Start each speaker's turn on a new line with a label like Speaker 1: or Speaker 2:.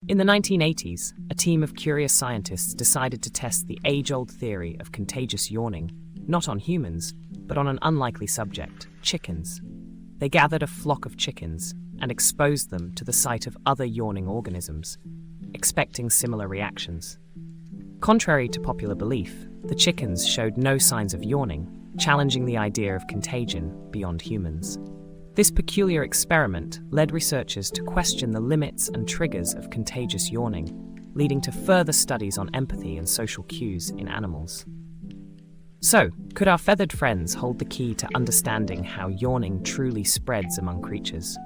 Speaker 1: In the 1980s, a team of curious scientists decided to test the age-old theory of contagious yawning, not on humans, but on an unlikely subject, chickens. They gathered a flock of chickens and exposed them to the sight of other yawning organisms, expecting similar reactions. Contrary to popular belief, the chickens showed no signs of yawning, challenging the idea of contagion beyond humans. This peculiar experiment led researchers to question the limits and triggers of contagious yawning, leading to further studies on empathy and social cues in animals. So, could our feathered friends hold the key to understanding how yawning truly spreads among creatures?